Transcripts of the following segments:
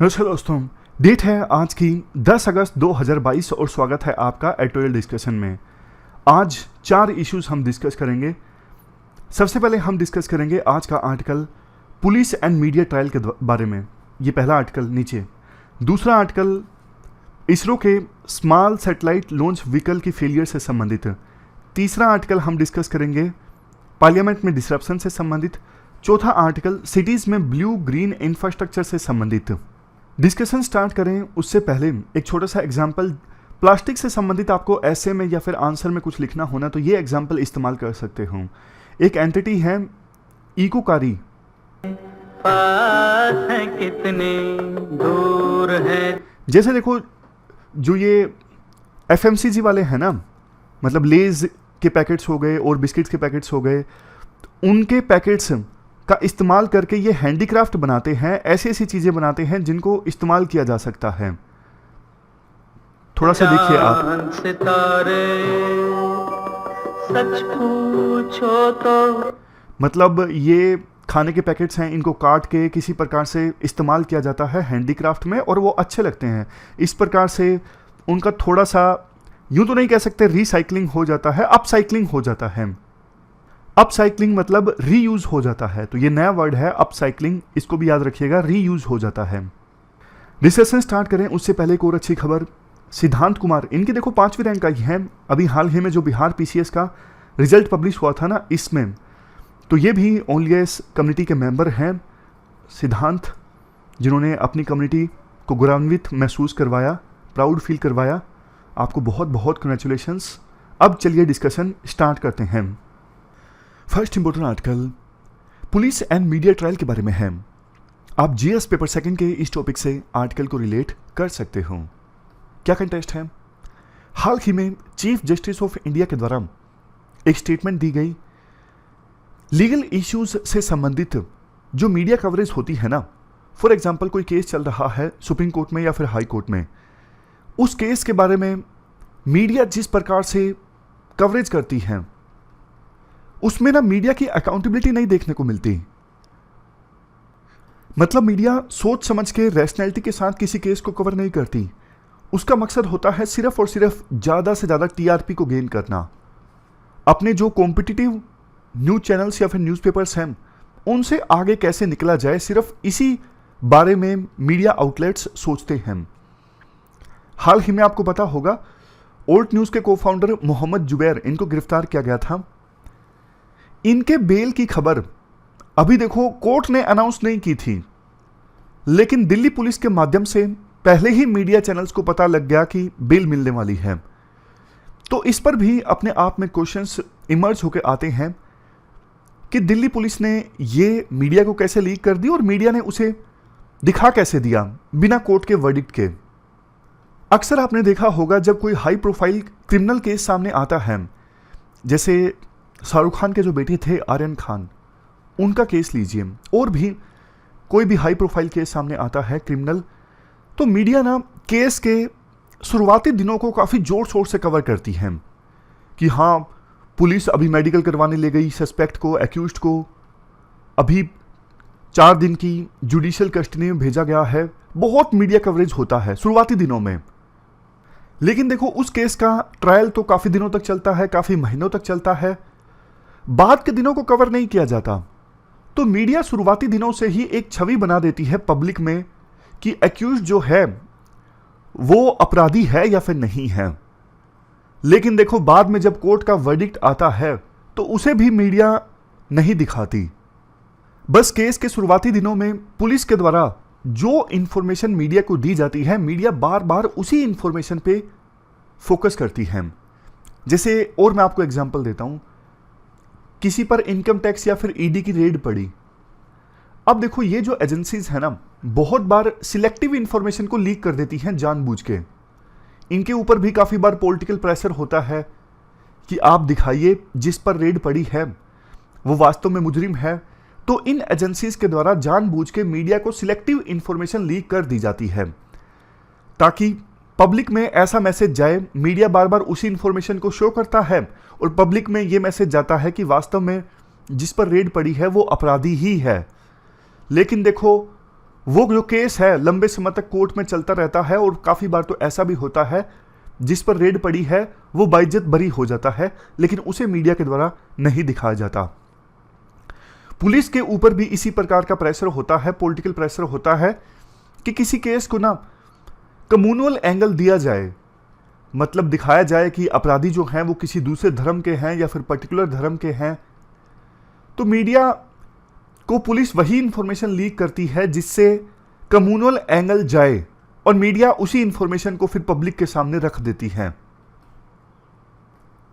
नमस्कार दोस्तों। डेट है आज की 10 अगस्त 2022 और स्वागत है आपका एडिटोरियल डिस्कशन में। आज 4 इश्यूज हम डिस्कस करेंगे। सबसे पहले हम डिस्कस करेंगे आज का article police and media trial के बारे में। ये पहला आर्टिकल नीचे। दूसरा आर्टिकल इसरो के स्मॉल सैटेलाइट लॉन्च व्हीकल की फेलियर से संबंधित। तीसरा आर्टिकल हम डिस्कस करेंगे पार्लियामेंट में डिसरप्शन से संबंधित। चौथा आर्टिकल सिटीज़ में ब्लू ग्रीन इंफ्रास्ट्रक्चर से संबंधित। डिस्कशन स्टार्ट करें उससे पहले एक छोटा सा एग्जाम्पल। प्लास्टिक से संबंधित आपको ऐसे में या फिर आंसर में कुछ लिखना होना तो ये एग्जाम्पल इस्तेमाल कर सकते हो। एक एंटिटी है इकोकारी। पास है कितने दूर है। जैसे देखो जो ये एफएमसीजी वाले हैं ना, मतलब लेज के पैकेट्स हो गए और बिस्किट्स के पैकेट्स हो गए, उनके पैकेट्स का इस्तेमाल करके ये हैंडीक्राफ्ट बनाते हैं। ऐसी ऐसी चीज़ें बनाते हैं जिनको इस्तेमाल किया जा सकता है। थोड़ा सा देखिए आप। चांद सितारे सच पूछो तो मतलब ये खाने के पैकेट्स हैं, इनको काट के किसी प्रकार से इस्तेमाल किया जाता है हैंडीक्राफ्ट में और वो अच्छे लगते हैं। इस प्रकार से उनका थोड़ा सा यूँ तो नहीं कह सकते रिसाइकलिंग हो जाता है, अपसाइकलिंग हो जाता है। अपसाइकलिंग मतलब रीयूज हो जाता है, तो ये नया वर्ड है अपसाइकलिंग, इसको भी याद रखिएगा, रीयूज हो जाता है। डिस्कशन स्टार्ट करें उससे पहले एक और अच्छी खबर। सिद्धांत कुमार, इनकी देखो 5वीं रैंक आई है। अभी हाल ही में जो बिहार पीसीएस का रिजल्ट पब्लिश हुआ था ना, इसमें तो ये भी ओनलीएस कम्युनिटी के मेंबर हैं सिद्धांत, जिन्होंने अपनी कम्युनिटी को गौरवान्वित महसूस करवाया, प्राउड फील करवाया। आपको बहुत बहुत कंग्रेचुलेशंस। अब चलिए डिस्कशन स्टार्ट करते हैं। First important article police and media trial के बारे में है। आप जीएस पेपर सेकंड के इस टॉपिक से आर्टिकल को रिलेट कर सकते हो। क्या कंटेस्ट है? हाल ही में चीफ जस्टिस ऑफ इंडिया के द्वारा एक स्टेटमेंट दी गई। लीगल इश्यूज से संबंधित जो मीडिया कवरेज होती है ना, फॉर एग्जाम्पल कोई केस चल रहा है सुप्रीम कोर्ट में या फिर हाई कोर्ट में, उस केस के बारे में मीडिया जिस प्रकार से कवरेज करती है उसमें ना मीडिया की अकाउंटेबिलिटी नहीं देखने को मिलती। मतलब मीडिया सोच समझ के रैशनैलिटी के साथ किसी केस को कवर नहीं करती। उसका मकसद होता है सिर्फ और सिर्फ ज़्यादा से ज़्यादा टीआरपी को गेन करना। अपने जो कॉम्पिटिटिव न्यूज़ चैनल्स या फिर न्यूज़पेपर्स हैं उनसे आगे कैसे निकला जाए, सिर्फ इसी बारे में मीडिया आउटलेट्स सोचते हैं। हाल ही में आपको पता होगा ओल्ट न्यूज़ के को फाउंडर मोहम्मद जुबैर, इनको गिरफ्तार किया गया था। इनके बेल की खबर अभी देखो कोर्ट ने अनाउंस नहीं की थी, लेकिन दिल्ली पुलिस के माध्यम से पहले ही मीडिया चैनल्स को पता लग गया कि बेल मिलने वाली है। तो इस पर भी अपने आप में क्वेश्चंस इमर्ज होकर आते हैं कि दिल्ली पुलिस ने ये मीडिया को कैसे लीक कर दी और मीडिया ने उसे दिखा कैसे दिया बिना कोर्ट के वर्डिक्ट के। अक्सर आपने देखा होगा जब कोई हाई प्रोफाइल क्रिमिनल केस सामने आता है, जैसे शाहरुख खान के जो बेटे थे आर्यन खान, उनका केस लीजिए, और भी कोई भी हाई प्रोफाइल केस सामने आता है क्रिमिनल, तो मीडिया ना केस के शुरुआती दिनों को काफ़ी जोर शोर से कवर करती है कि हाँ पुलिस अभी मेडिकल करवाने ले गई सस्पेक्ट को, एक्यूज्ड को अभी 4 दिन की जुडिशियल कस्टडी में भेजा गया है। बहुत मीडिया कवरेज होता है शुरुआती दिनों में, लेकिन देखो उस केस का ट्रायल तो काफ़ी दिनों तक चलता है, काफ़ी महीनों तक चलता है, बाद के दिनों को कवर नहीं किया जाता। तो मीडिया शुरुआती दिनों से ही एक छवि बना देती है पब्लिक में कि एक्यूज जो है वो अपराधी है या फिर नहीं है। लेकिन देखो बाद में जब कोर्ट का वर्डिक्ट आता है तो उसे भी मीडिया नहीं दिखाती। बस केस के शुरुआती दिनों में पुलिस के द्वारा जो इंफॉर्मेशन मीडिया को दी जाती है, मीडिया बार बार उसी इंफॉर्मेशन पे फोकस करती है। जैसे और मैं आपको एग्जांपल देता हूं, किसी पर इनकम टैक्स या फिर ईडी की रेड पड़ी। अब देखो ये जो एजेंसीज है ना, बहुत बार सिलेक्टिव इंफॉर्मेशन को लीक कर देती हैं जानबूझ के। इनके ऊपर भी काफ़ी बार पॉलिटिकल प्रेशर होता है कि आप दिखाइए जिस पर रेड पड़ी है वो वास्तव में मुजरिम है। तो इन एजेंसीज के द्वारा जानबूझ के मीडिया को सिलेक्टिव इंफॉर्मेशन लीक कर दी जाती है ताकि पब्लिक में ऐसा मैसेज जाए। मीडिया बार बार उसी इंफॉर्मेशन को शो करता है और पब्लिक में ये मैसेज जाता है कि वास्तव में जिस पर रेड पड़ी है वो अपराधी ही है। लेकिन देखो वो जो केस है लंबे समय तक कोर्ट में चलता रहता है और काफ़ी बार तो ऐसा भी होता है जिस पर रेड पड़ी है वो बाइज्जत बरी हो जाता है, लेकिन उसे मीडिया के द्वारा नहीं दिखाया जाता। पुलिस के ऊपर भी इसी प्रकार का प्रेशर होता है, पॉलिटिकल प्रेशर होता है कि किसी केस को ना कम्युनल एंगल दिया जाए, मतलब दिखाया जाए कि अपराधी जो हैं वो किसी दूसरे धर्म के हैं या फिर पर्टिकुलर धर्म के हैं। तो मीडिया को पुलिस वही इंफॉर्मेशन लीक करती है जिससे कम्युनल एंगल जाए और मीडिया उसी इंफॉर्मेशन को फिर पब्लिक के सामने रख देती है।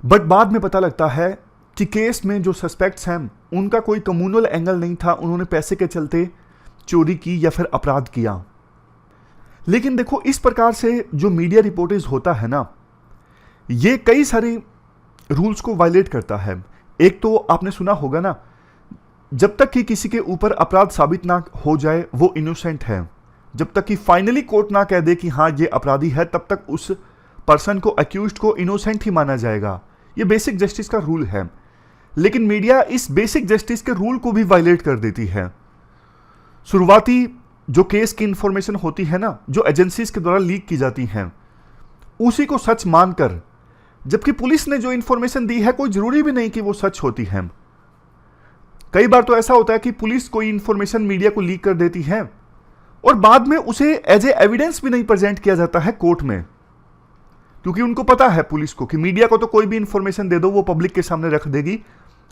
बट बाद में पता लगता है कि केस में जो सस्पेक्ट्स हैं उनका कोई कम्युनल एंगल नहीं था, उन्होंने पैसे के चलते चोरी की या फिर अपराध किया। लेकिन देखो, इस प्रकार से जो मीडिया रिपोर्टेज होता है ना, ये कई सारे रूल्स को वायलेट करता है। एक तो आपने सुना होगा ना, जब तक कि किसी के ऊपर अपराध साबित ना हो जाए वो इनोसेंट है। जब तक कि फाइनली कोर्ट ना कह दे कि हाँ ये अपराधी है, तब तक उस पर्सन को, अक्यूज्ड को इनोसेंट ही माना जाएगा। ये बेसिक जस्टिस का रूल है। लेकिन मीडिया इस बेसिक जस्टिस के रूल को भी वायलेट कर देती है। शुरुआती जो केस की इंफॉर्मेशन होती है ना, जो एजेंसीज के द्वारा लीक की जाती हैं, उसी को सच मानकर, जबकि पुलिस ने जो इंफॉर्मेशन दी है कोई जरूरी भी नहीं कि वो सच होती है। कई बार तो ऐसा होता है कि पुलिस कोई इंफॉर्मेशन मीडिया को लीक कर देती है और बाद में उसे एज ए एविडेंस भी नहीं प्रेजेंट किया जाता है कोर्ट में, क्योंकि उनको पता है पुलिस को कि मीडिया को तो कोई भी इंफॉर्मेशन दे दो वो पब्लिक के सामने रख देगी,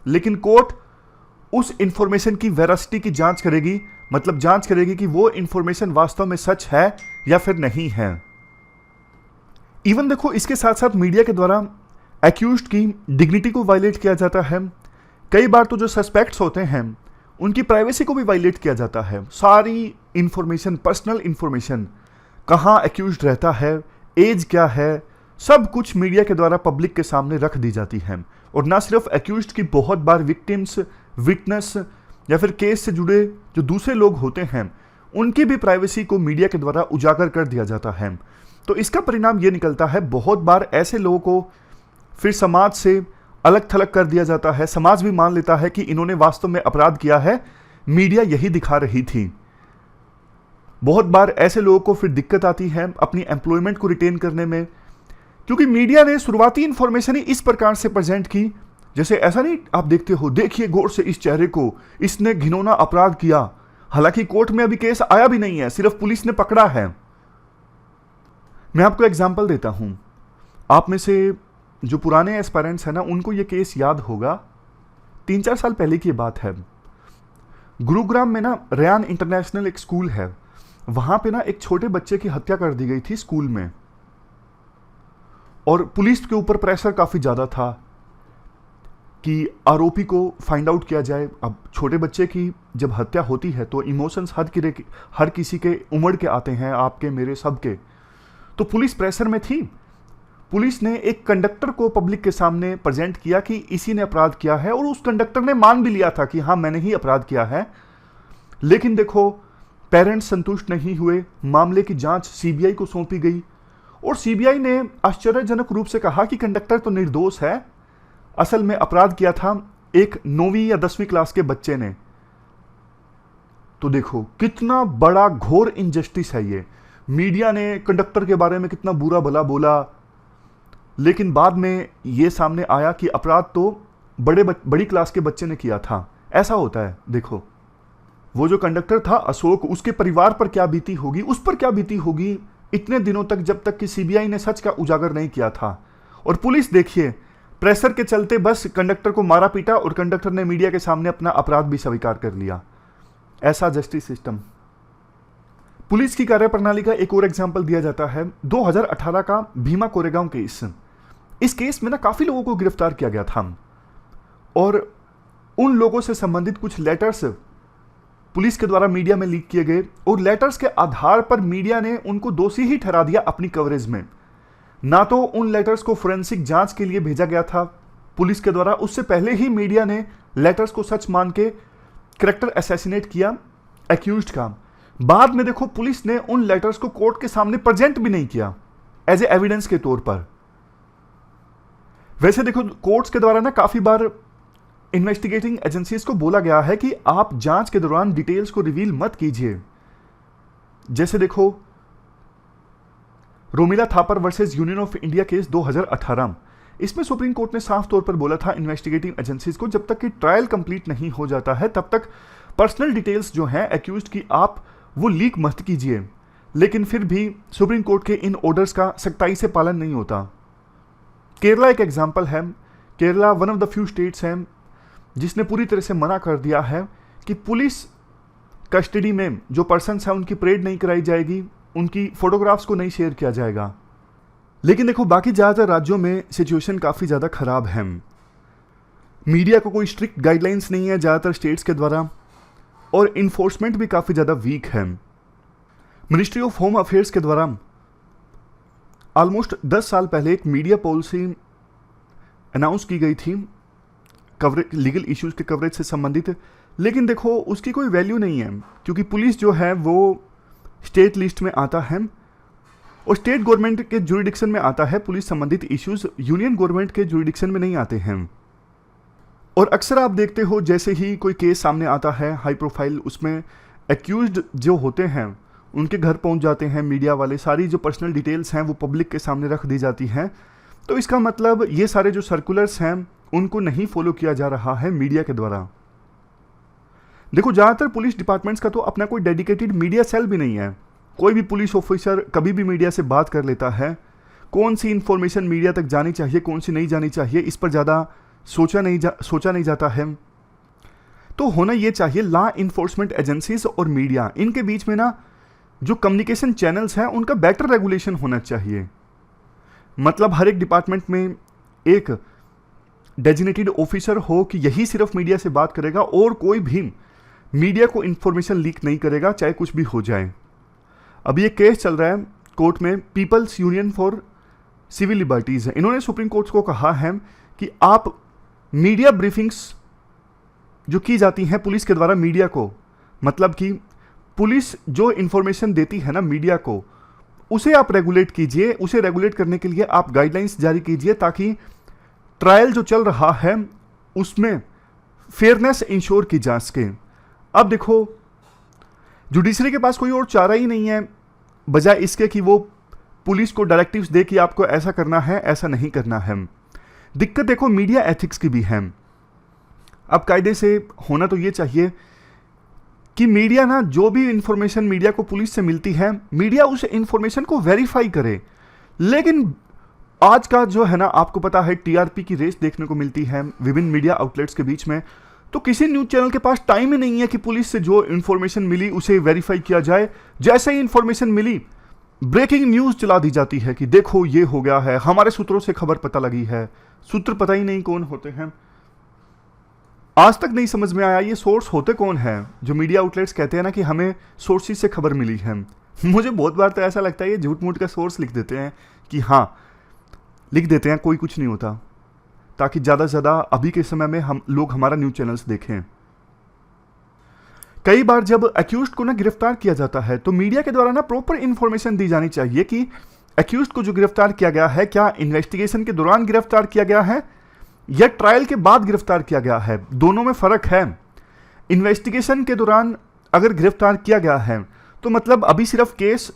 लेकिन कोर्ट उस इंफॉर्मेशन की वेरासिटी की जांच करेगी, मतलब जांच करेगी कि वो इंफॉर्मेशन वास्तव में सच है या फिर नहीं है। इवन देखो, इसके साथ साथ मीडिया के द्वारा एक्यूज्ड की डिग्निटी को वायलेट किया जाता है। कई बार तो जो सस्पेक्ट्स होते हैं उनकी प्राइवेसी को भी वायलेट किया जाता है। सारी इंफॉर्मेशन, पर्सनल इंफॉर्मेशन, कहाँ एक्यूज्ड रहता है, एज क्या है, सब कुछ मीडिया के द्वारा पब्लिक के सामने रख दी जाती है। और ना सिर्फ एक्यूज्ड की, बहुत बार विक्टिम्स, विटनेस या फिर केस से जुड़े जो दूसरे लोग होते हैं उनकी भी प्राइवेसी को मीडिया के द्वारा उजागर कर दिया जाता है। तो इसका परिणाम ये निकलता है, बहुत बार ऐसे लोगों को फिर समाज से अलग थलग कर दिया जाता है। समाज भी मान लेता है कि इन्होंने वास्तव में अपराध किया है, मीडिया यही दिखा रही थी। बहुत बार ऐसे लोगों को फिर दिक्कत आती है अपनी एम्प्लॉयमेंट को रिटेन करने में, क्योंकि मीडिया ने शुरुआती इंफॉर्मेशन ही इस प्रकार से प्रेजेंट की, जैसे ऐसा नहीं आप देखते हो, देखिए गौर से इस चेहरे को, इसने घिनौना अपराध किया। हालांकि कोर्ट में अभी केस आया भी नहीं है, सिर्फ पुलिस ने पकड़ा है। मैं आपको एग्जांपल देता हूं। आप में से जो पुराने एस्पायरेंट्स हैं ना, उनको ये केस याद होगा। 3-4 साल पहले की बात है। गुरुग्राम में ना रेयान इंटरनेशनल एक स्कूल है, वहां पे ना एक छोटे बच्चे की हत्या कर दी गई थी स्कूल में, और पुलिस के ऊपर प्रेशर काफी ज्यादा था कि आरोपी को फाइंड आउट किया जाए। अब छोटे बच्चे की जब हत्या होती है तो इमोशंस हर किसी के उमड़ के आते हैं, आपके, मेरे, सबके। तो पुलिस प्रेशर में थी। पुलिस ने एक कंडक्टर को पब्लिक के सामने प्रेजेंट किया कि इसी ने अपराध किया है, और उस कंडक्टर ने मान भी लिया था कि हाँ मैंने ही अपराध किया है। लेकिन देखो, पेरेंट्स संतुष्ट नहीं हुए, मामले की जांच सीबीआई को सौंपी गई, और सीबीआई ने आश्चर्यजनक रूप से कहा कि कंडक्टर तो निर्दोष है, असल में अपराध किया था एक 9वीं या 10वीं क्लास के बच्चे ने। तो देखो कितना बड़ा घोर इनजस्टिस है ये। मीडिया ने कंडक्टर के बारे में कितना बुरा भला बोला, लेकिन बाद में यह सामने आया कि अपराध तो बड़ी क्लास के बच्चे ने किया था। ऐसा होता है। देखो, वो जो कंडक्टर था अशोक, उसके परिवार पर क्या बीती होगी, उस पर क्या बीती होगी इतने दिनों तक, जब तक कि सीबीआई ने सच का उजागर नहीं किया था। और पुलिस देखिए, प्रेशर के चलते बस कंडक्टर को मारा पीटा, और कंडक्टर ने मीडिया के सामने अपना अपराध भी स्वीकार कर लिया। ऐसा जस्टिस सिस्टम। पुलिस की कार्यप्रणाली का एक और एग्जाम्पल दिया जाता है 2018 का भीमा कोरेगांव केस। इस केस में ना काफी लोगों को गिरफ्तार किया गया था, और उन लोगों से संबंधित कुछ लेटर्स पुलिस के द्वारा मीडिया में लीक किए गए, और लेटर्स के आधार पर मीडिया ने उनको दोषी ही ठहरा दिया अपनी कवरेज में। ना तो उन लेटर्स को फोरेंसिक जांच के लिए भेजा गया था पुलिस के द्वारा, उससे पहले ही मीडिया ने लेटर्स को सच मान के कैरेक्टर असैसिनेट किया एक्यूज्ड का। बाद में देखो, पुलिस ने उन लेटर्स को कोर्ट के सामने प्रेजेंट भी नहीं किया एज ए एविडेंस के तौर पर। वैसे देखो, कोर्ट्स के द्वारा ना काफी बार इन्वेस्टिगेटिंग एजेंसीज को बोला गया है कि आप जांच के दौरान डिटेल्स को रिवील मत कीजिए, जैसे देखो Romila Thapar versus union of India case 2018, इसमें सुप्रीम कोर्ट ने साफ तौर पर बोला था इन्वेस्टिगेटिव एजेंसीज को जब तक कि ट्रायल कंप्लीट नहीं हो जाता है तब तक पर्सनल डिटेल्स जो हैं एक्यूज्ड की आप वो लीक मत कीजिए। लेकिन फिर भी सुप्रीम कोर्ट के इन ऑर्डर्स का सख्ताई से पालन नहीं होता। केरला एक एग्जाम्पल है। Kerala one of the few states हैं जिसने पूरी तरह से मना कर दिया है कि पुलिस कस्टडी में जो पर्सन्स हैं उनकी परेड नहीं कराई जाएगी, उनकी फोटोग्राफ्स को नहीं शेयर किया जाएगा। लेकिन देखो बाकी ज़्यादातर राज्यों में सिचुएशन काफ़ी ज़्यादा ख़राब है। मीडिया को कोई स्ट्रिक्ट गाइडलाइंस नहीं है ज़्यादातर स्टेट्स के द्वारा, और इन्फोर्समेंट भी काफ़ी ज़्यादा वीक है। मिनिस्ट्री ऑफ होम अफेयर्स के द्वारा ऑलमोस्ट 10 साल पहले एक मीडिया पॉलिसी अनाउंस की गई थी कवरेज लीगल इश्यूज़ के कवरेज से संबंधित, लेकिन देखो उसकी कोई वैल्यू नहीं है क्योंकि पुलिस जो है वो स्टेट लिस्ट में आता है और स्टेट गवर्नमेंट के जुरिडिक्शन में आता है। पुलिस संबंधित इश्यूज यूनियन गवर्नमेंट के जुरिडिक्शन में नहीं आते हैं। और अक्सर आप देखते हो जैसे ही कोई केस सामने आता है हाई प्रोफाइल, उसमें एक्यूज्ड जो होते हैं उनके घर पहुंच जाते हैं मीडिया वाले, सारी जो पर्सनल डिटेल्स हैं वो पब्लिक के सामने रख दी जाती हैं। तो इसका मतलब ये सारे जो सर्कुलर्स हैं उनको नहीं फॉलो किया जा रहा है मीडिया के द्वारा। देखो ज़्यादातर पुलिस डिपार्टमेंट्स का तो अपना कोई डेडिकेटेड मीडिया सेल भी नहीं है। कोई भी पुलिस ऑफिसर कभी भी मीडिया से बात कर लेता है। कौन सी इन्फॉर्मेशन मीडिया तक जानी चाहिए, कौन सी नहीं जानी चाहिए, इस पर ज़्यादा सोचा नहीं जाता है। तो होना ये चाहिए लॉ इन्फोर्समेंट एजेंसीज और मीडिया, इनके बीच में ना जो कम्युनिकेशन चैनल्स हैं उनका बेटर रेगुलेशन होना चाहिए। मतलब हर एक डिपार्टमेंट में एक डेजिग्नेटेड ऑफिसर हो कि यही सिर्फ मीडिया से बात करेगा और कोई भी मीडिया को इन्फॉर्मेशन लीक नहीं करेगा चाहे कुछ भी हो जाए। अभी एक केस चल रहा है कोर्ट में, People's Union for Civil Liberties है। इन्होंने सुप्रीम कोर्ट को कहा है कि आप मीडिया ब्रीफिंग्स जो की जाती हैं पुलिस के द्वारा मीडिया को, मतलब कि पुलिस जो इन्फॉर्मेशन देती है ना मीडिया को, उसे आप रेगुलेट कीजिए। उसे रेगुलेट करने के लिए आप गाइडलाइंस जारी कीजिए ताकि ट्रायल जो चल रहा है उसमें फेयरनेस इंश्योर की जा सके। अब देखो जुडिशरी के पास कोई और चारा ही नहीं है बजाय इसके कि वो पुलिस को डायरेक्टिव्स दे कि आपको ऐसा करना है, ऐसा नहीं करना है। दिक्कत देखो मीडिया एथिक्स की भी है। अब कायदे से होना तो ये चाहिए कि मीडिया ना जो भी इंफॉर्मेशन मीडिया को पुलिस से मिलती है, मीडिया उस इंफॉर्मेशन को वेरीफाई करे। लेकिन आज का जो है ना, आपको पता है टीआरपी की रेस देखने को मिलती है विभिन्न मीडिया आउटलेट्स के बीच में, तो किसी न्यूज चैनल के पास टाइम ही नहीं है कि पुलिस से जो इंफॉर्मेशन मिली उसे वेरीफाई किया जाए। जैसे ही इंफॉर्मेशन मिली ब्रेकिंग न्यूज चला दी जाती है कि देखो ये हो गया है, हमारे सूत्रों से खबर पता लगी है। सूत्र पता ही नहीं कौन होते हैं, आज तक नहीं समझ में आया ये सोर्स होते कौन है। जो मीडिया आउटलेट्स कहते हैं ना कि हमें सोर्सेज से खबर मिली है, मुझे बहुत बार तो ऐसा लगता है ये झूठ मूठ का सोर्स लिख देते हैं कि हाँ लिख देते हैं, कोई कुछ नहीं होता, ताकि ज़्यादा से ज़्यादा अभी के समय में हम लोग हमारा न्यूज़ चैनल्स देखें। कई बार जब अक्यूज्ड को ना गिरफ्तार किया जाता है तो मीडिया के द्वारा ना प्रॉपर इंफॉर्मेशन दी जानी चाहिए कि अक्यूज्ड को जो गिरफ्तार किया गया है क्या इन्वेस्टिगेशन के दौरान गिरफ्तार किया गया है या ट्रायल के बाद गिरफ्तार किया गया है। दोनों में फ़र्क है। इन्वेस्टिगेशन के दौरान अगर गिरफ्तार किया गया है तो मतलब अभी सिर्फ केस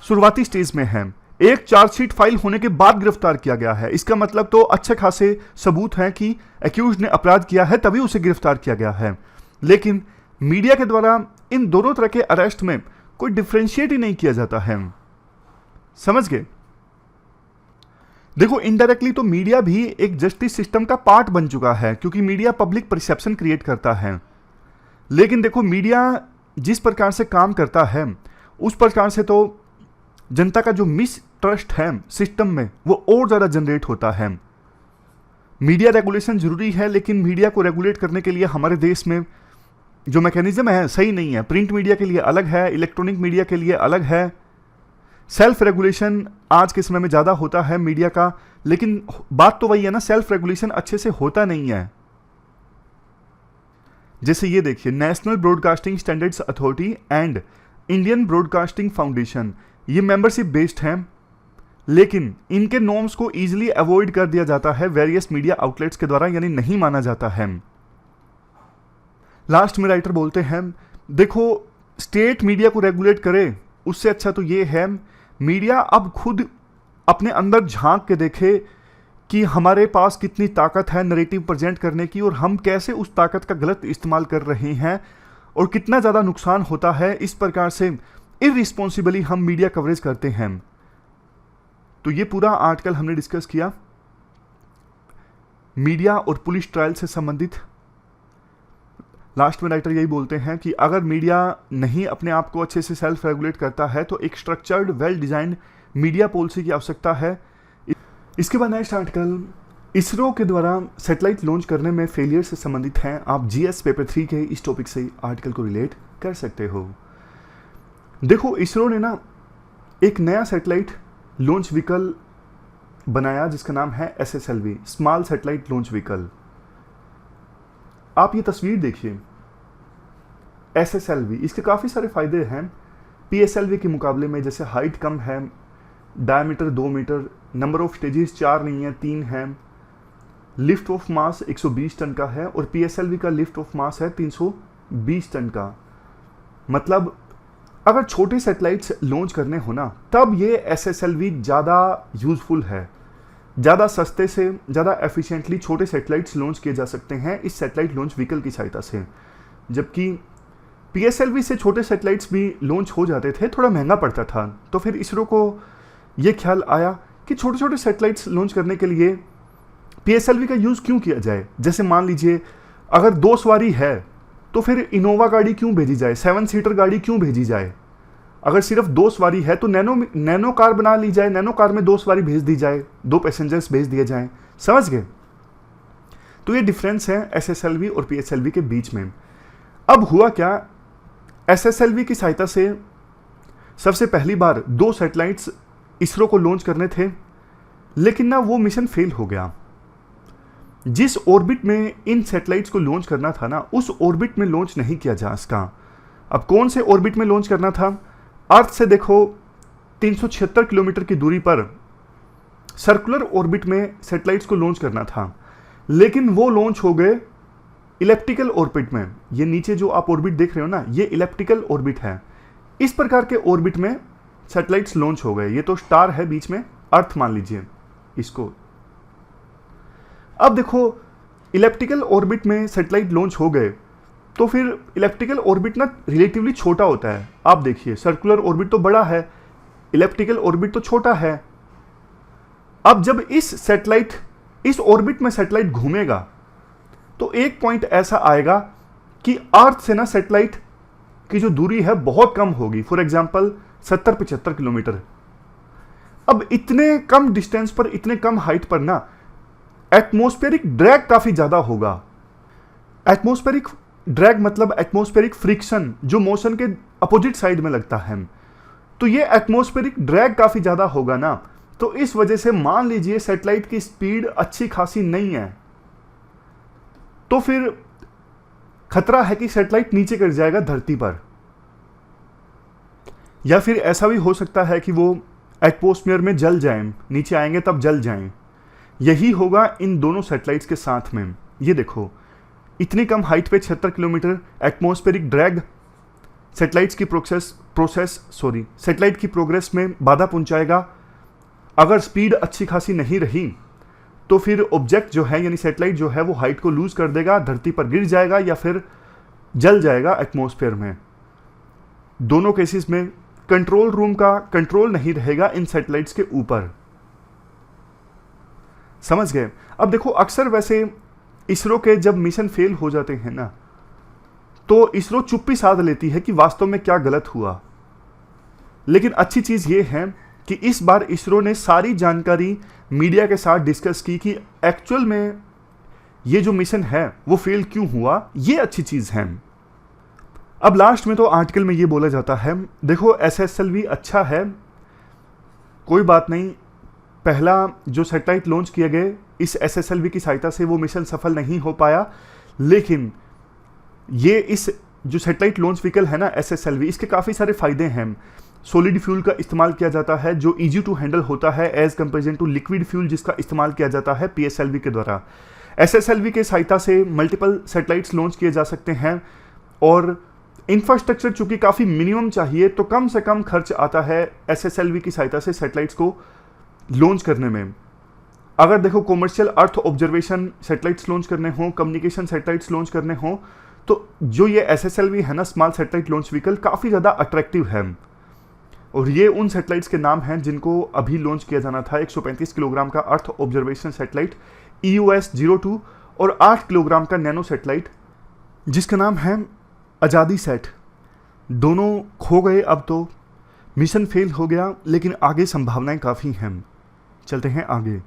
शुरुआती स्टेज में है, एक चार्जशीट फाइल होने के बाद गिरफ्तार किया गया है, इसका मतलब तो अच्छे खासे सबूत हैं कि एक्यूज्ड ने अपराध किया है तभी उसे गिरफ्तार किया गया है। लेकिन मीडिया के द्वारा इन दोनों तरह के अरेस्ट में कोई डिफ्रेंशिएट ही नहीं किया जाता है। समझ गए? देखो इनडायरेक्टली तो मीडिया भी एक जस्टिस सिस्टम का पार्ट बन चुका है क्योंकि मीडिया पब्लिक परसेप्शन क्रिएट करता है। लेकिन देखो मीडिया जिस प्रकार से काम करता है उस प्रकार से तो जनता का जो मिसट्रस्ट है सिस्टम में वो और ज़्यादा जनरेट होता है। मीडिया रेगुलेशन जरूरी है, लेकिन मीडिया को रेगुलेट करने के लिए हमारे देश में जो मैकेनिज्म है सही नहीं है। प्रिंट मीडिया के लिए अलग है, इलेक्ट्रॉनिक मीडिया के लिए अलग है। सेल्फ रेगुलेशन आज के समय में ज़्यादा होता है मीडिया का, लेकिन बात तो वही है ना, सेल्फ रेगुलेशन अच्छे से होता नहीं है। जैसे ये देखिए, national broadcasting standards authority and Indian broadcasting foundation, ये मेंबरशिप बेस्ड हैं, लेकिन इनके नॉर्म्स को इजीली अवॉइड कर दिया जाता है वेरियस मीडिया आउटलेट्स के द्वारा, यानी नहीं माना जाता है। लास्ट में राइटर बोलते हैं, देखो स्टेट मीडिया को रेगुलेट करे, उससे अच्छा तो ये है मीडिया अब खुद अपने अंदर झांक के देखे कि हमारे पास कितनी ताकत है नैरेटिव प्रेजेंट करने की और हम कैसे उस ताकत का गलत इस्तेमाल कर रहे हैं और कितना ज़्यादा नुकसान होता है इस प्रकार से इररिस्पॉन्सिबली हम मीडिया कवरेज करते हैं। तो ये पूरा आर्टिकल हमने डिस्कस किया मीडिया और पुलिस ट्रायल से संबंधित। लास्ट में राइटर यही बोलते हैं कि अगर मीडिया नहीं अपने आप को अच्छे से सेल्फ रेगुलेट करता है तो एक structured well designed media policy की आवश्यकता है। इसके बाद नेक्स्ट आर्टिकल इसरो के द्वारा सैटेलाइट लॉन्च करने में फेलियर से संबंधित है। आप जीएस पेपर 3 के इस टॉपिक से आर्टिकल को रिलेट कर सकते हो। देखो इसरो ने ना एक नया सैटेलाइट लॉन्च व्हीकल बनाया जिसका नाम है SSLV, small satellite launch vehicle. आप ये तस्वीर देखिए SSLV, इसके काफ़ी सारे फायदे हैं PSLV के मुकाबले में। जैसे हाइट कम है, diameter 2 metre, number of stages 4 नहीं है 3 है, लिफ्ट ऑफ मास 120 टन का है और PSLV का लिफ्ट ऑफ मास है 320 टन का। मतलब अगर छोटे सैटेलाइट्स लॉन्च करने हो ना तब ये SSLV ज़्यादा यूज़फुल है। ज़्यादा सस्ते से ज़्यादा एफिशिएंटली छोटे सैटेलाइट्स लॉन्च किए जा सकते हैं इस सैटेलाइट लॉन्च व्हीकल की सहायता से। जबकि PSLV से छोटे सैटेलाइट्स भी लॉन्च हो जाते थे, थोड़ा महंगा पड़ता था। तो फिर इसरो को ये ख्याल आया कि छोटे छोटे सैटेलाइट्स लॉन्च करने के लिए PSLV का यूज़ क्यों किया जाए। जैसे मान लीजिए अगर 2 सवारी है तो फिर इनोवा गाड़ी क्यों भेजी जाए, 7 सीटर गाड़ी क्यों भेजी जाए। अगर सिर्फ 2 सवारी है तो नैनो कार बना ली जाए, नैनो कार में 2 सवारी भेज दी जाए, 2 पैसेंजर्स भेज दिए जाएं। समझ गए? तो ये डिफरेंस है SSLV और PSLV के बीच में। अब हुआ क्या, SSLV की सहायता से सबसे पहली बार 2 सैटेलाइट्स इसरो को लॉन्च करने थे, लेकिन ना वो मिशन फेल हो गया। जिस ऑर्बिट में इन सैटेलाइट्स को लॉन्च करना था ना उस ऑर्बिट में लॉन्च नहीं किया जा सका। अब कौन से ऑर्बिट में लॉन्च करना था? अर्थ से देखो 376 किलोमीटर की दूरी पर सर्कुलर ऑर्बिट में सैटेलाइट्स को लॉन्च करना था, लेकिन वो लॉन्च हो गए इलिप्टिकल ऑर्बिट में। ये नीचे जो आप ऑर्बिट देख रहे हो ना, ये इलिप्टिकल ऑर्बिट है। इस प्रकार के ऑर्बिट में सैटेलाइट्स लॉन्च हो गए। ये तो स्टार है बीच में, अर्थ मान लीजिए इसको। अब देखो इलिप्टिकल ऑर्बिट में सैटेलाइट लॉन्च हो गए तो फिर इलिप्टिकल ऑर्बिट ना रिलेटिवली छोटा होता है। आप देखिए सर्कुलर ऑर्बिट तो बड़ा है, इलिप्टिकल ऑर्बिट तो छोटा है। अब जब इस ऑर्बिट में सैटेलाइट घूमेगा तो एक पॉइंट ऐसा आएगा कि अर्थ से ना सैटेलाइट की जो दूरी है बहुत कम होगी, फॉर एग्जांपल 70-75 किलोमीटर। अब इतने कम डिस्टेंस पर, इतने कम हाइट पर ना एटमॉस्फेरिक ड्रैग काफी ज्यादा होगा। एटमॉस्फेरिक ड्रैग मतलब एटमॉस्फेरिक फ्रिक्शन जो मोशन के अपोजिट साइड में लगता है। तो ये एटमॉस्फेरिक ड्रैग काफी ज्यादा होगा ना, तो इस वजह से मान लीजिए सैटेलाइट की स्पीड अच्छी खासी नहीं है तो फिर खतरा है कि सैटेलाइट नीचे गिर जाएगा धरती पर, या फिर ऐसा भी हो सकता है कि वो एटमॉस्फेयर में जल जाएं, नीचे आएंगे तब जल जाएं। यही होगा इन दोनों सैटेलाइट्स के साथ में। ये देखो इतनी कम हाइट पे 76 किलोमीटर, एटमॉस्फेरिक ड्रैग सैटेलाइट्स की सैटेलाइट की प्रोग्रेस में बाधा पहुंचाएगा। अगर स्पीड अच्छी खासी नहीं रही तो फिर ऑब्जेक्ट जो है यानी सैटेलाइट जो है वो हाइट को लूज कर देगा, धरती पर गिर जाएगा या फिर जल जाएगा एटमॉस्फेयर में। दोनों केसेस में कंट्रोल रूम का कंट्रोल नहीं रहेगा इन सैटेलाइट्स के ऊपर। समझ गए? अब देखो अक्सर वैसे इसरो के जब मिशन फेल हो जाते हैं ना तो इसरो चुप्पी साध लेती है कि वास्तव में क्या गलत हुआ। लेकिन अच्छी चीज ये है कि इस बार इसरो ने सारी जानकारी मीडिया के साथ डिस्कस की कि एक्चुअल में ये जो मिशन है वो फेल क्यों हुआ। ये अच्छी चीज है। अब लास्ट में तो आर्टिकल में ये बोला जाता है, देखो SSLV अच्छा है, कोई बात नहीं, पहला जो सैटेलाइट लॉन्च किए गए इस SSLV की सहायता से वो मिशन सफल नहीं हो पाया, लेकिन ये इस जो सैटेलाइट लॉन्च व्हीकल है ना SSLV, इसके काफ़ी सारे फायदे हैं। सॉलिड फ्यूल का इस्तेमाल किया जाता है जो इजी टू हैंडल होता है as comparison to liquid fuel जिसका इस्तेमाल किया जाता है PSLV के द्वारा। SSLV के सहायता से मल्टीपल सैटेलाइट्स लॉन्च किए जा सकते हैं और इंफ्रास्ट्रक्चर चूंकि काफ़ी मिनिमम चाहिए, तो कम से कम खर्च आता है SSLV की सहायता से सैटेलाइट्स को लॉन्च करने में। अगर देखो commercial earth observation satellites launch करने हों, कम्युनिकेशन सैटेलाइट्स लॉन्च करने हों, तो जो ये SSLV है ना, स्मॉल सैटेलाइट लॉन्च व्हीकल, काफ़ी ज़्यादा अट्रैक्टिव है। और ये उन सैटेलाइट्स के नाम हैं जिनको अभी लॉन्च किया जाना था। 135 किलोग्राम का अर्थ ऑब्जर्वेशन सैटेलाइट EOS-02 और 8 किलोग्राम का नैनो सैटेलाइट जिसका नाम है आज़ादी सेट। दोनों खो गए, अब तो मिशन फेल हो गया, लेकिन आगे संभावनाएं काफ़ी हैं। चलते हैं आगे।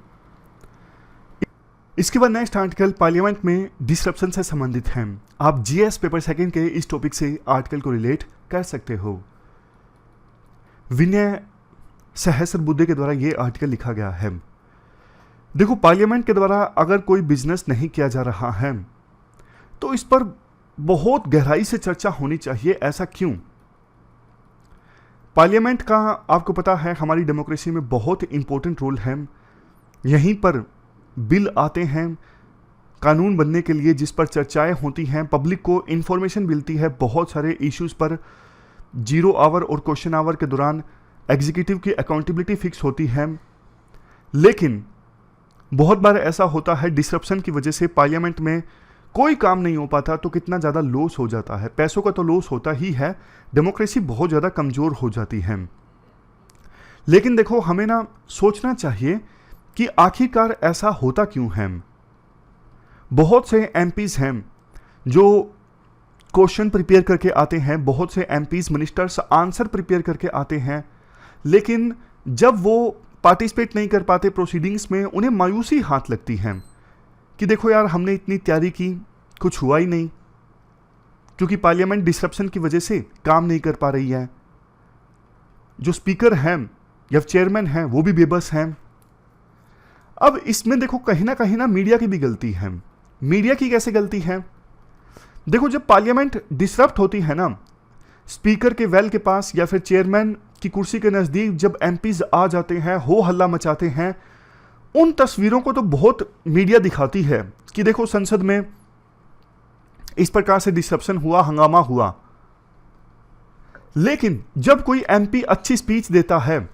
इसके बाद नेक्स्ट आर्टिकल पार्लियामेंट में डिसरप्शन से संबंधित है। आप GS पेपर सेकंड के इस टॉपिक से आर्टिकल को रिलेट कर सकते हो। विनय सहस्रबुद्धे के द्वारा ये आर्टिकल लिखा गया है। देखो, पार्लियामेंट के द्वारा अगर कोई बिजनेस नहीं किया जा रहा है तो इस पर बहुत गहराई से चर्चा होनी चाहिए। ऐसा क्यों? पार्लियामेंट का आपको पता है हमारी डेमोक्रेसी में बहुत इंपॉर्टेंट रोल है। यहीं पर बिल आते हैं कानून बनने के लिए, जिस पर चर्चाएं होती हैं, पब्लिक को इंफॉर्मेशन मिलती है बहुत सारे इश्यूज पर। 0 आवर और क्वेश्चन आवर के दौरान एग्जीक्यूटिव की अकाउंटेबिलिटी फिक्स होती है। लेकिन बहुत बार ऐसा होता है डिसरप्शन की वजह से पार्लियामेंट में कोई काम नहीं हो पाता, तो कितना ज़्यादा लॉस हो जाता है। पैसों का तो लॉस होता ही है, डेमोक्रेसी बहुत ज़्यादा कमज़ोर हो जाती है। लेकिन देखो, हमें ना सोचना चाहिए कि आखिरकार ऐसा होता क्यों है। बहुत से MPs हैं जो क्वेश्चन प्रिपेयर करके आते हैं, बहुत से MPs मिनिस्टर्स आंसर प्रिपेयर करके आते हैं, लेकिन जब वो पार्टिसिपेट नहीं कर पाते प्रोसीडिंग्स में, उन्हें मायूसी हाथ लगती है कि देखो यार, हमने इतनी तैयारी की, कुछ हुआ ही नहीं, क्योंकि पार्लियामेंट डिसरप्शन की वजह से काम नहीं कर पा रही है। जो स्पीकर हैं या चेयरमैन हैं वो भी बेबस हैं। अब इसमें देखो कहीं ना मीडिया की भी गलती है। मीडिया की कैसे गलती है? देखो, जब पार्लियामेंट डिसरप्ट होती है ना, स्पीकर के वेल के पास या फिर चेयरमैन की कुर्सी के नज़दीक जब MPs आ जाते हैं, हो हल्ला मचाते हैं, उन तस्वीरों को तो बहुत मीडिया दिखाती है कि देखो संसद में इस प्रकार से डिसरप्शन हुआ, हंगामा हुआ। लेकिन जब कोई MP अच्छी स्पीच देता है,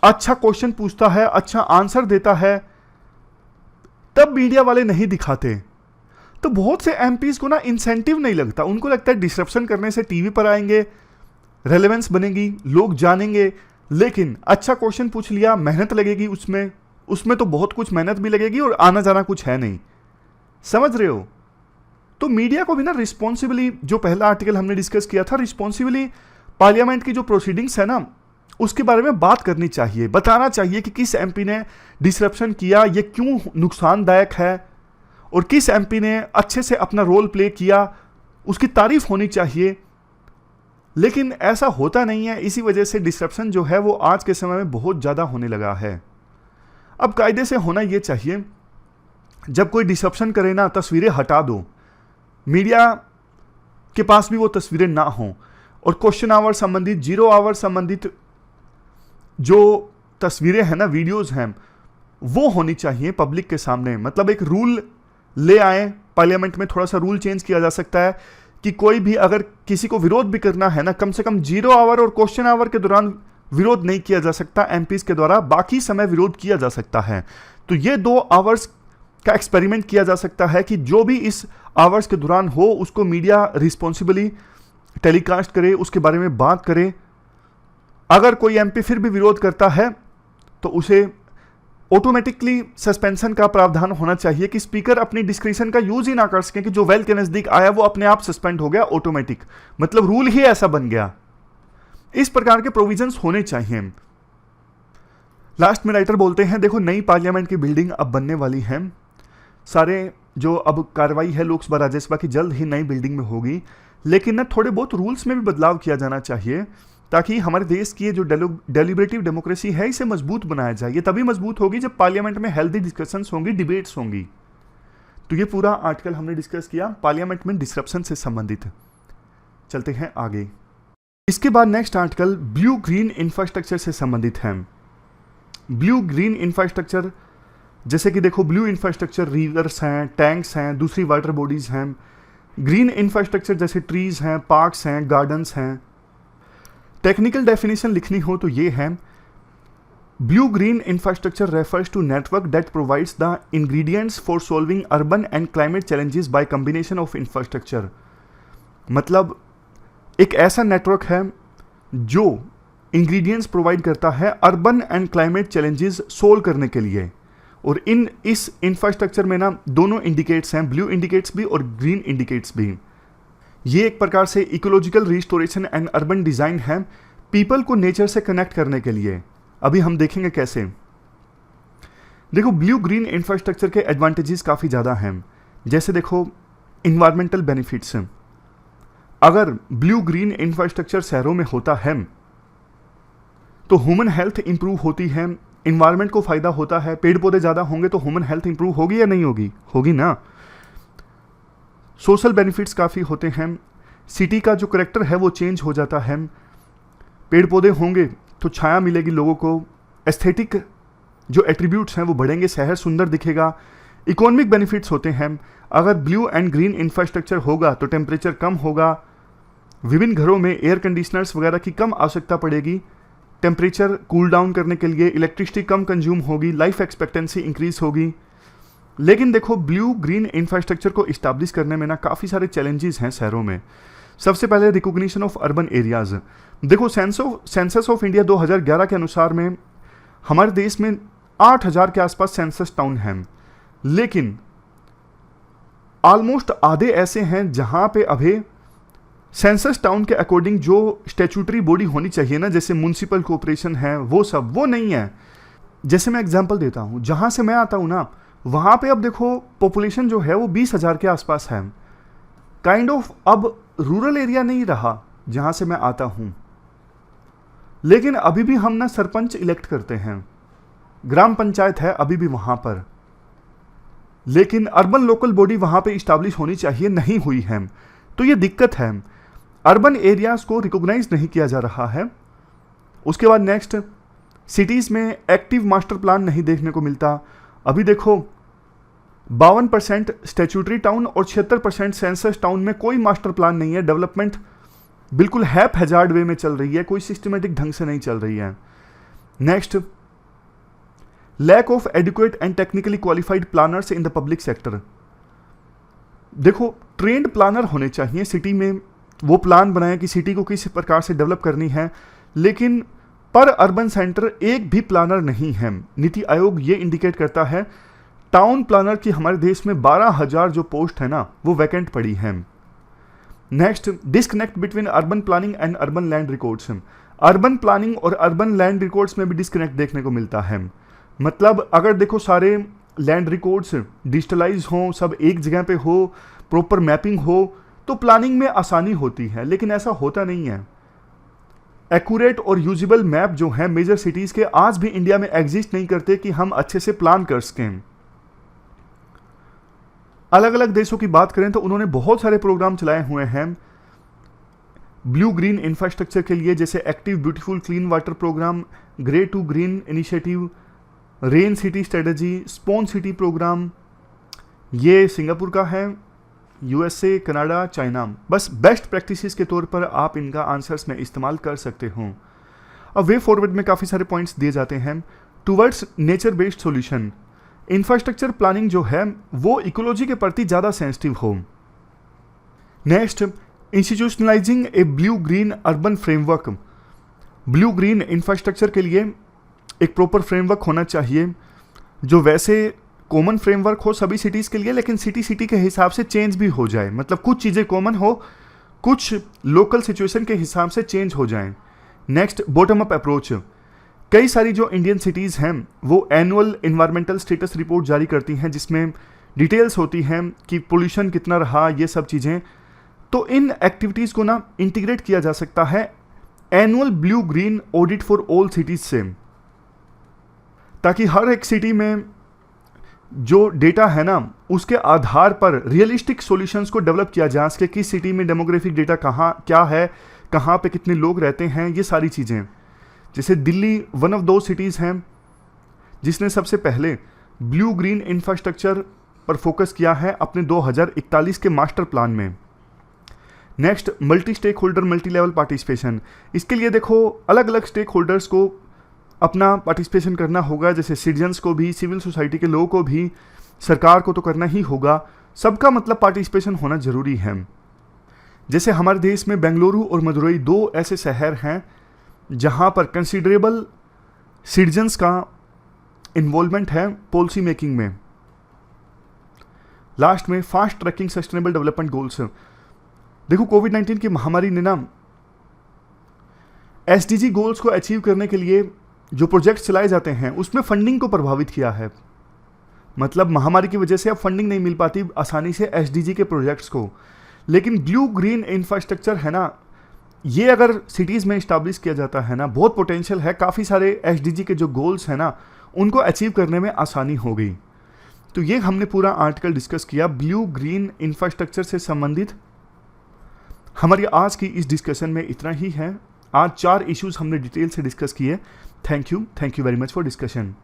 अच्छा क्वेश्चन पूछता है, अच्छा आंसर देता है, तब मीडिया वाले नहीं दिखाते। तो बहुत से MPs को ना इंसेंटिव नहीं लगता। उनको लगता है डिसरप्शन करने से टीवी पर आएंगे, रेलेवेंस बनेगी, लोग जानेंगे। लेकिन अच्छा क्वेश्चन पूछ लिया, मेहनत लगेगी उसमें तो बहुत कुछ मेहनत भी लगेगी और आना जाना कुछ है नहीं। समझ रहे हो? तो मीडिया को भी ना रिस्पॉन्सिबली, जो पहला आर्टिकल हमने डिस्कस किया था, रिस्पॉन्सिबली पार्लियामेंट की जो प्रोसीडिंग्स है ना, उसके बारे में बात करनी चाहिए, बताना चाहिए कि किस MP ने डिसरप्शन किया, ये क्यों नुकसानदायक है, और किस MP ने अच्छे से अपना रोल प्ले किया, उसकी तारीफ होनी चाहिए। लेकिन ऐसा होता नहीं है। इसी वजह से डिसरप्शन जो है वो आज के समय में बहुत ज़्यादा होने लगा है। अब कायदे से होना ये चाहिए, जब कोई डिसरप्शन करे ना, तस्वीरें हटा दो, मीडिया के पास भी वो तस्वीरें ना हों, और क्वेश्चन आवर संबंधित, 0 आवर संबंधित जो तस्वीरें हैं ना, वीडियोस हैं, वो होनी चाहिए पब्लिक के सामने। मतलब एक रूल ले आए पार्लियामेंट में, थोड़ा सा रूल चेंज किया जा सकता है कि कोई भी अगर किसी को विरोध भी करना है ना, कम से कम 0 आवर और क्वेश्चन आवर के दौरान विरोध नहीं किया जा सकता MPs के द्वारा, बाकी समय विरोध किया जा सकता है। तो ये 2 आवर्स का एक्सपेरिमेंट किया जा सकता है कि जो भी इस आवर्स के दौरान हो उसको मीडिया रिस्पॉन्सिबली टेलीकास्ट करे, उसके बारे में बात करे। अगर कोई MP फिर भी विरोध करता है तो उसे ऑटोमेटिकली सस्पेंशन का प्रावधान होना चाहिए कि स्पीकर अपनी डिस्क्रिशन का यूज ही ना कर सकें कि जो वेल के नजदीक आया वो अपने आप सस्पेंड हो गया ऑटोमेटिक। मतलब रूल ही ऐसा बन गया। इस प्रकार के प्रोविजंस होने चाहिए। लास्ट में राइटर बोलते हैं, देखो नई पार्लियामेंट की बिल्डिंग अब बनने वाली है। सारे जो अब कार्रवाई है लोकसभा राज्यसभा की जल्द ही नई बिल्डिंग में होगी, लेकिन ना थोड़े बहुत रूल्स में भी बदलाव किया जाना चाहिए ताकि हमारे देश की ये जो डेलिब्रेटिव डेमोक्रेसी है इसे मजबूत बनाया जाए। ये तभी मजबूत होगी जब पार्लियामेंट में हेल्दी डिस्कशंस होंगी, डिबेट्स होंगी। तो ये पूरा आर्टिकल हमने डिस्कस किया पार्लियामेंट में डिसरप्शन से संबंधित। चलते हैं आगे। इसके बाद next article blue green infrastructure से संबंधित है। ब्लू ग्रीन इंफ्रास्ट्रक्चर जैसे कि देखो, ब्लू इंफ्रास्ट्रक्चर रिवर्स हैं, टैंक्स हैं, दूसरी वाटर बॉडीज हैं, ग्रीन इंफ्रास्ट्रक्चर जैसे ट्रीज हैं, पार्क्स हैं, गार्डन्स हैं। टेक्निकल डेफिनेशन लिखनी हो तो ये है, blue green infrastructure refers to network that provides the ingredients for solving urban and climate challenges by combination of infrastructure. मतलब एक ऐसा नेटवर्क है जो इंग्रेडिएंट्स प्रोवाइड करता है urban and climate challenges solve करने के लिए। और इस इंफ्रास्ट्रक्चर में ना दोनों इंडिकेट्स हैं, ब्लू इंडिकेट्स भी और ग्रीन इंडिकेट्स भी। ये एक प्रकार से ecological restoration and urban design है, पीपल को नेचर से कनेक्ट करने के लिए। अभी हम देखेंगे कैसे। देखो, ब्लू ग्रीन इंफ्रास्ट्रक्चर के एडवांटेजेस काफ़ी ज़्यादा हैं। जैसे देखो, इन्वायरमेंटल बेनिफिट्स। अगर ब्लू ग्रीन इंफ्रास्ट्रक्चर शहरों में होता है तो ह्यूमन हेल्थ इंप्रूव होती है, इन्वायरमेंट को फ़ायदा होता है। पेड़ पौधे ज़्यादा होंगे तो ह्यूमन हेल्थ इंप्रूव होगी या नहीं होगी? होगी ना। सोशल बेनिफिट्स काफ़ी होते हैं, सिटी का जो करेक्टर है वो चेंज हो जाता है। पेड़ पौधे होंगे तो छाया मिलेगी लोगों को, एस्थेटिक जो एट्रीब्यूट्स हैं वो बढ़ेंगे, शहर सुंदर दिखेगा। इकोनॉमिक बेनिफिट्स होते हैं, अगर ब्लू एंड ग्रीन इंफ्रास्ट्रक्चर होगा तो टेम्परेचर कम होगा, विभिन्न घरों में एयर कंडीशनर्स वगैरह की कम आवश्यकता पड़ेगी, टेम्परेचर कूल डाउन करने के लिए इलेक्ट्रिसिटी कम कंज्यूम होगी, लाइफ एक्सपेक्टेंसी इंक्रीज होगी। लेकिन देखो, ब्लू ग्रीन इंफ्रास्ट्रक्चर को इस्टेब्लिश करने में ना काफ़ी सारे चैलेंजेस हैं शहरों में। सबसे पहले रिकॉग्निशन ऑफ अर्बन एरियाज। देखो, सेंसस ऑफ इंडिया 2011 के अनुसार में हमारे देश में 8000 के आसपास सेंसस टाउन हैं, लेकिन ऑलमोस्ट आधे ऐसे हैं जहां पे अभी सेंसस टाउन के अकॉर्डिंग जो स्टैट्यूटरी बॉडी होनी चाहिए ना, जैसे म्यूनसिपल कॉर्पोरेशन है, वो नहीं है। जैसे मैं एग्जांपल देता हूं, जहां से मैं आता हूं ना, वहां पे अब देखो पॉपुलेशन जो है वो 20,000 के आसपास है। काइंड ऑफ अब रूरल एरिया नहीं रहा जहां से मैं आता हूं, लेकिन अभी भी हम ना सरपंच इलेक्ट करते हैं, ग्राम पंचायत है अभी भी वहां पर, लेकिन अर्बन लोकल बॉडी वहां पे इस्टेब्लिश होनी चाहिए, नहीं हुई है। तो ये दिक्कत है, अर्बन एरियाज को रिकॉग्नाइज नहीं किया जा रहा है। उसके बाद नेक्स्ट, सिटीज में एक्टिव मास्टर प्लान नहीं देखने को मिलता। अभी देखो 52% स्टैट्यूटरी टाउन और 76% सेंसस टाउन में कोई मास्टर प्लान नहीं है। डेवलपमेंट बिल्कुल हैप हैजार्ड वे में चल रही है, कोई सिस्टमेटिक ढंग से नहीं चल रही है। Next, lack of educate and technically qualified planners in the public sector. देखो, ट्रेंड प्लानर होने चाहिए सिटी में, वो प्लान बनाए कि सिटी को किस प्रकार से डेवलप करनी है, लेकिन पर अर्बन सेंटर एक भी प्लानर नहीं है। नीति आयोग ये इंडिकेट करता है टाउन प्लानर की हमारे देश में 12,000 जो पोस्ट है ना वो वैकेंट पड़ी है। Next, disconnect between urban planning and urban land records. Urban planning और अर्बन लैंड रिकॉर्ड्स में भी डिस्कनेक्ट देखने को मिलता है। मतलब अगर देखो सारे लैंड रिकॉर्ड्स डिजिटलाइज हों, सब एक जगह पे हो, प्रॉपर मैपिंग हो, तो प्लानिंग में आसानी होती है, लेकिन ऐसा होता नहीं है। एक्यूरेट और यूजेबल मैप जो है मेजर सिटीज के आज भी इंडिया में एग्जिस्ट नहीं करते कि हम अच्छे से प्लान कर सकें। अलग अलग देशों की बात करें तो उन्होंने बहुत सारे प्रोग्राम चलाए हुए हैं ब्लू ग्रीन इंफ्रास्ट्रक्चर के लिए, जैसे active beautiful clean water programme, grey to green initiative, rain city strategy, sponge city programme. ये सिंगापुर का है, यूएसए, कनाडा, चाइना। बस बेस्ट प्रैक्टिसेस के तौर पर आप इनका आंसर्स में इस्तेमाल कर सकते हो। अब वे फॉरवर्ड में काफ़ी सारे पॉइंट्स दिए जाते हैं। Towards nature based solution, infrastructure planning जो है वो इकोलॉजी के प्रति ज़्यादा सेंसिटिव हो। Next, institutionalising a blue green urban framework. Blue green infrastructure के लिए एक प्रॉपर फ्रेमवर्क होना चाहिए, जो वैसे कॉमन फ्रेमवर्क हो सभी सिटीज़ के लिए, लेकिन सिटी के हिसाब से चेंज भी हो जाए। मतलब कुछ चीज़ें कॉमन हो, कुछ लोकल सिचुएशन के हिसाब से चेंज हो जाएं। Next, bottom up approach. कई सारी जो इंडियन सिटीज़ हैं वो एनुअल इन्वायरमेंटल स्टेटस रिपोर्ट जारी करती हैं, जिसमें डिटेल्स होती हैं कि पोल्यूशन कितना रहा, ये सब चीज़ें। तो इन एक्टिविटीज़ को ना इंटीग्रेट किया जा सकता है annual blue green audit for all cities से, ताकि हर एक सिटी में जो डेटा है ना उसके आधार पर रियलिस्टिक सॉल्यूशंस को डेवलप किया जा सके। किस सिटी में डेमोग्राफिक डेटा कहाँ क्या है, कहाँ पे कितने लोग रहते हैं, ये सारी चीज़ें। जैसे दिल्ली वन ऑफ दो सिटीज़ हैं जिसने सबसे पहले ब्लू ग्रीन इंफ्रास्ट्रक्चर पर फोकस किया है अपने 2041 के मास्टर प्लान में। Next, multi stakeholder multi level participation. इसके लिए देखो अलग अलग स्टेक होल्डर्स को अपना पार्टिसिपेशन करना होगा, जैसे सिटीजन्स को भी, सिविल सोसाइटी के लोगों को भी, सरकार को तो करना ही होगा। सबका मतलब पार्टिसिपेशन होना जरूरी है। जैसे हमारे देश में बेंगलुरु और मदुरई 2 ऐसे शहर हैं जहां पर कंसिडरेबल सिटीजन्स का इन्वॉल्वमेंट है पॉलिसी मेकिंग में। लास्ट में fast tracking sustainable development goals. देखो कोविड-19 की महामारी ने ना एसडीजी गोल्स को अचीव करने के लिए जो प्रोजेक्ट चलाए जाते हैं उसमें फंडिंग को प्रभावित किया है। मतलब महामारी की वजह से अब फंडिंग नहीं मिल पाती आसानी से एसडीजी के प्रोजेक्ट्स को। लेकिन ब्लू ग्रीन इंफ्रास्ट्रक्चर है ना, ये अगर सिटीज़ में इस्टेब्लिश किया जाता है ना, बहुत पोटेंशियल है। काफ़ी सारे एसडीजी के जो गोल्स हैं ना उनको अचीव करने में आसानी हो गई। तो ये हमने पूरा आर्टिकल डिस्कस किया ब्लू ग्रीन इंफ्रास्ट्रक्चर से संबंधित। हमारी आज की इस डिस्कशन में इतना ही है। आज 4 इश्यूज हमने डिटेल से डिस्कस किए। Thank you very much for discussion.